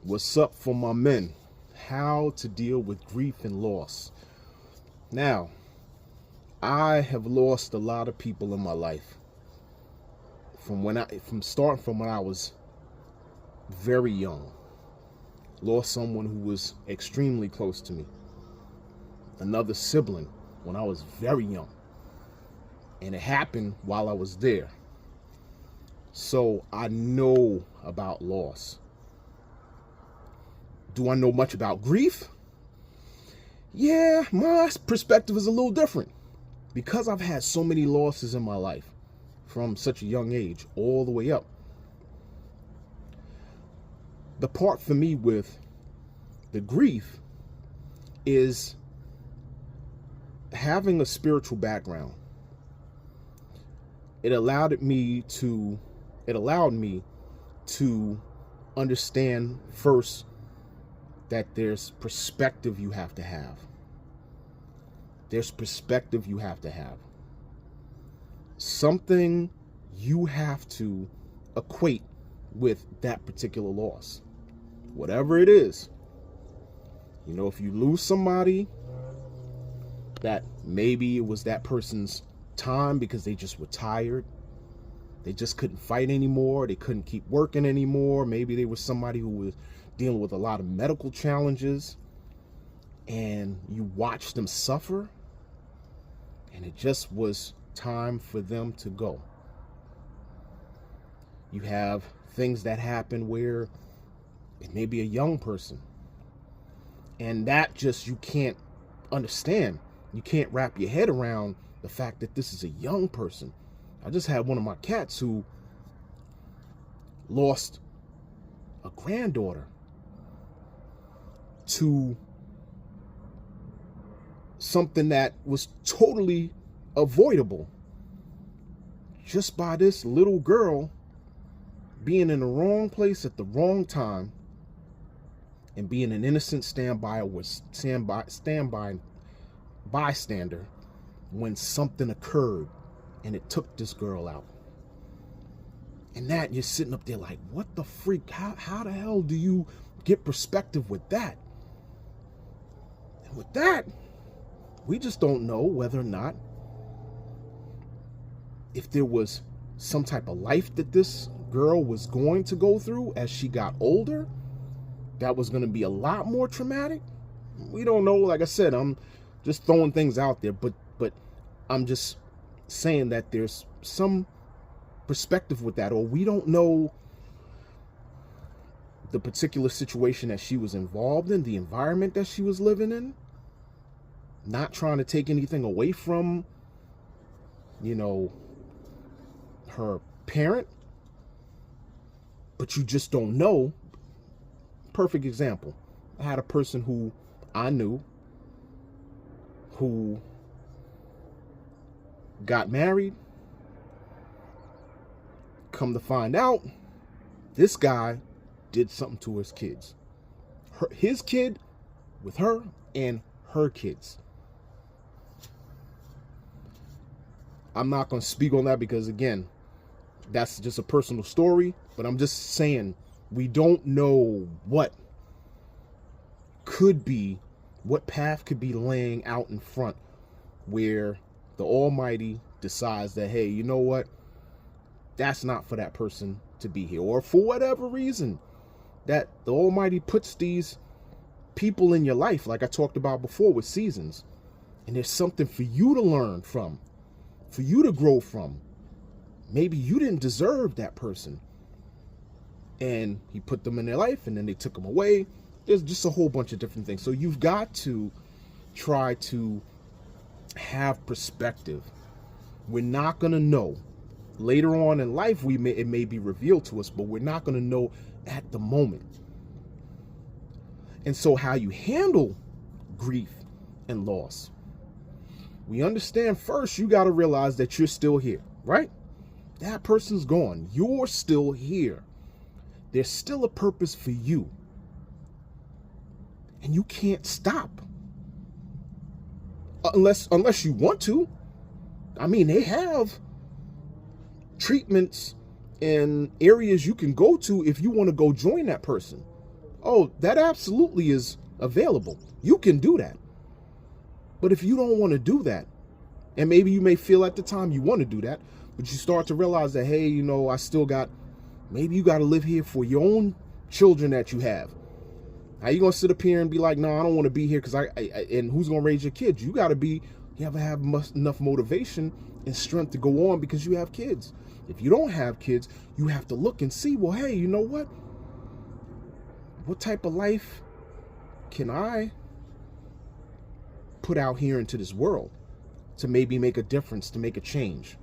What's up for my men? How to deal with grief and loss. Now, I have lost a lot of people in my life. From when I was very young. Lost someone who was extremely close to me. Another sibling when I was very young. And it happened while I was there. So I know about loss. Do I know much about grief? Yeah, my perspective is a little different. Because I've had so many losses in my life from such a young age all the way up. The part for me with the grief is having a spiritual background. It allowed me to understand first that there's perspective you have to have. There's perspective you have to have. Something you have to equate with that particular loss. Whatever it is. You know, if you lose somebody, that maybe it was that person's time because they just were tired. They just couldn't fight anymore. They couldn't keep working anymore. Maybe they were somebody who was dealing with a lot of medical challenges and you watched them suffer and it just was time for them to go. You have things that happen where it may be a young person and that just you can't understand. You can't wrap your head around the fact that this is a young person. I just had one of my cats who lost a granddaughter to something that was totally avoidable just by this little girl being in the wrong place at the wrong time and being an innocent bystander when something occurred and it took this girl out. And that you're sitting up there like, what the freak? How the hell do you get perspective with that? And with that, we just don't know whether or not if there was some type of life that this girl was going to go through as she got older that was going to be a lot more traumatic. We don't know. Like I said, I'm just throwing things out there, but I'm just saying that there's some perspective with that, or we don't know the particular situation that she was involved in, the environment that she was living in. Not trying to take anything away from, her parent, but you just don't know. Perfect example. I had a person who I knew who got married. Come to find out, this guy did something to his kids. His kid with her and her kids. I'm not going to speak on that because, again, that's just a personal story. But I'm just saying we don't know what path could be laying out in front where the Almighty decides that, hey, you know what? That's not for that person to be here. Or for whatever reason that the Almighty puts these people in your life, like I talked about before with seasons. And there's something for you to learn from, for you to grow from. Maybe you didn't deserve that person. And he put them in their life and then they took them away. There's just a whole bunch of different things. So you've got to try to have perspective. We're not going to know. Later on in life, it may be revealed to us, but we're not going to know at the moment. And so how you handle grief and loss. We understand first, you got to realize that you're still here, right? That person's gone. You're still here. There's still a purpose for you. And you can't stop. Unless you want to. I mean, they have treatments and areas you can go to if you want to go join that person. Oh, that absolutely is available. You can do that. But if you don't want to do that, and maybe you may feel at the time you want to do that, but you start to realize that, hey, I still got, maybe you got to live here for your own children that you have. How you going to sit up here and be like, no, I don't want to be here because and who's going to raise your kids? You got to be, you have to have enough motivation and strength to go on because you have kids. If you don't have kids, you have to look and see, well, hey, you know what? What type of life can I put out here into this world to maybe make a difference, to make a change?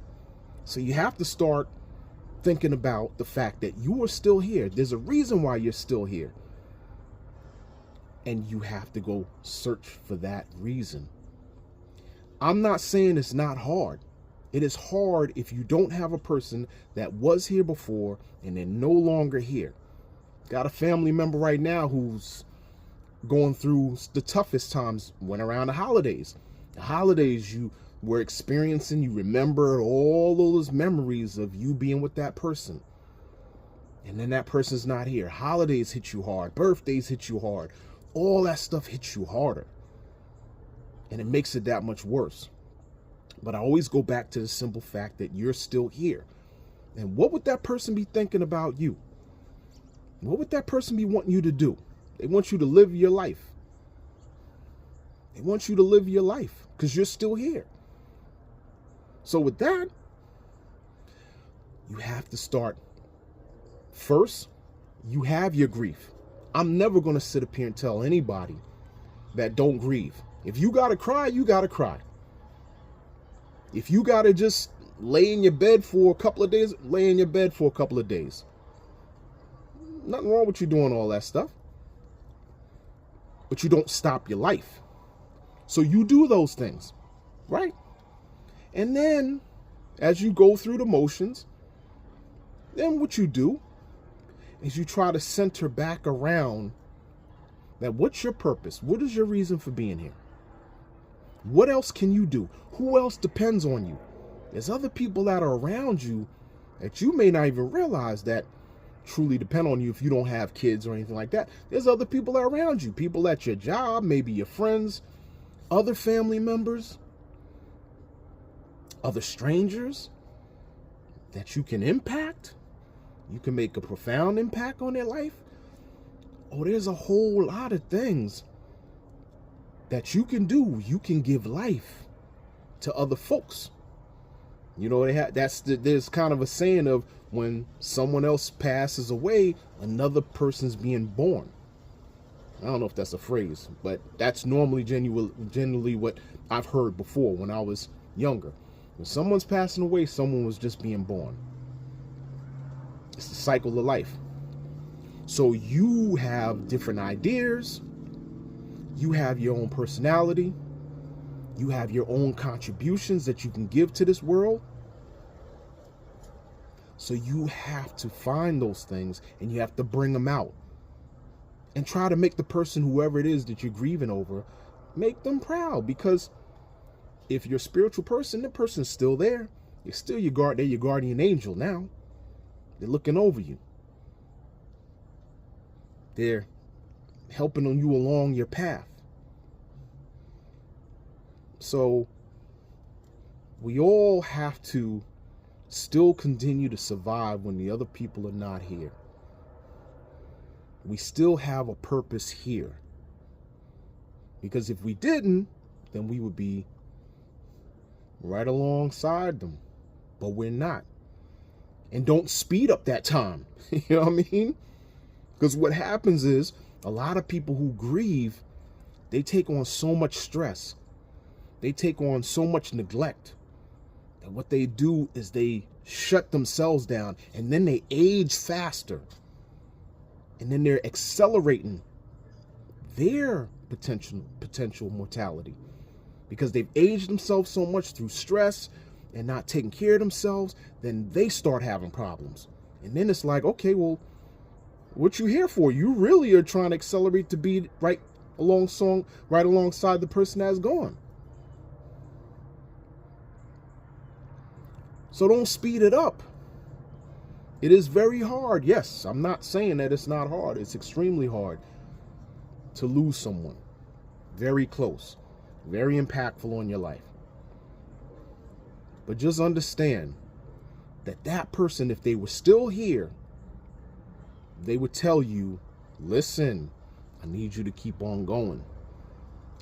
So you have to start thinking about the fact that you are still here. There's a reason why you're still here. And you have to go search for that reason. I'm not saying it's not hard. It is hard if you don't have a person that was here before and they're no longer here. Got a family member right now who's going through the toughest times when around the holidays. The holidays you were experiencing, you remember all those memories of you being with that person. And then that person's not here. Holidays hit you hard. Birthdays hit you hard. All that stuff hits you harder. And it makes it that much worse. But I always go back to the simple fact that you're still here. And what would that person be thinking about you? What would that person be wanting you to do? They want you to live your life. They want you to live your life because you're still here. So with that, you have to start. First, you have your grief. I'm never going to sit up here and tell anybody that don't grieve. If you got to cry, you got to cry. If you got to just lay in your bed for a couple of days, lay in your bed for a couple of days. Nothing wrong with you doing all that stuff. But you don't stop your life. So you do those things, right? And then as you go through the motions, then what you do is you try to center back around that. What's your purpose? What is your reason for being here? What else can you do? Who else depends on you? There's other people that are around you that you may not even realize that truly depend on you if you don't have kids or anything like that. There's other people that are around you, people at your job, maybe your friends, other family members, other strangers that you can impact. You can make a profound impact on their life. Oh, there's a whole lot of things that you can do. You can give life to other folks. There's kind of a saying of when someone else passes away, another person's being born. I don't know if that's a phrase, but that's normally generally what I've heard before when I was younger. When someone's passing away, someone was just being born. It's the cycle of life. So you have different ideas. You have your own personality. You have your own contributions that you can give to this world. So you have to find those things and you have to bring them out. And try to make the person, whoever it is that you're grieving over, make them proud. Because if you're a spiritual person, the person's still there. You're still they're your guardian angel now. They're looking over you. They're helping on you along your path. So we all have to still continue to survive when the other people are not here. We still have a purpose here. Because if we didn't, then we would be right alongside them. But we're not. And don't speed up that time. You know what I mean? Because what happens is a lot of people who grieve, they take on so much stress. They take on so much neglect that what they do is they shut themselves down and then they age faster. And then they're accelerating their potential mortality because they've aged themselves so much through stress and not taking care of themselves. Then they start having problems. And then it's like, okay, well, what you here for? You really are trying to accelerate to be right alongside the person that's gone. So don't speed it up. It is very hard. Yes, I'm not saying that it's not hard. It's extremely hard. to lose someone very close, very impactful on your life. But just understand that that person, if they were still here, they would tell you, listen, I need you to keep on going.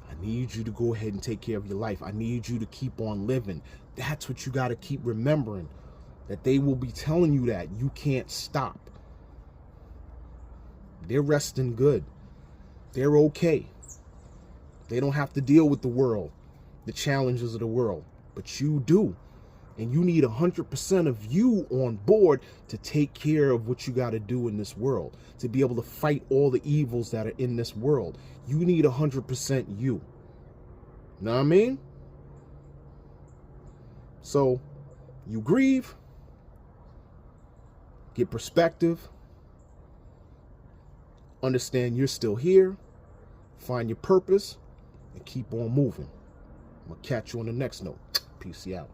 I need you to go ahead and take care of your life. I need you to keep on living. That's what you got to keep remembering, that they will be telling you that you can't stop. They're resting good. They're okay. They don't have to deal with the world, the challenges of the world, but you do. And you need 100% of you on board to take care of what you got to do in this world, to be able to fight all the evils that are in this world. You need 100% you. Know what I mean? So you grieve, get perspective, understand you're still here, find your purpose, and keep on moving. I'm going to catch you on the next note. Peace out.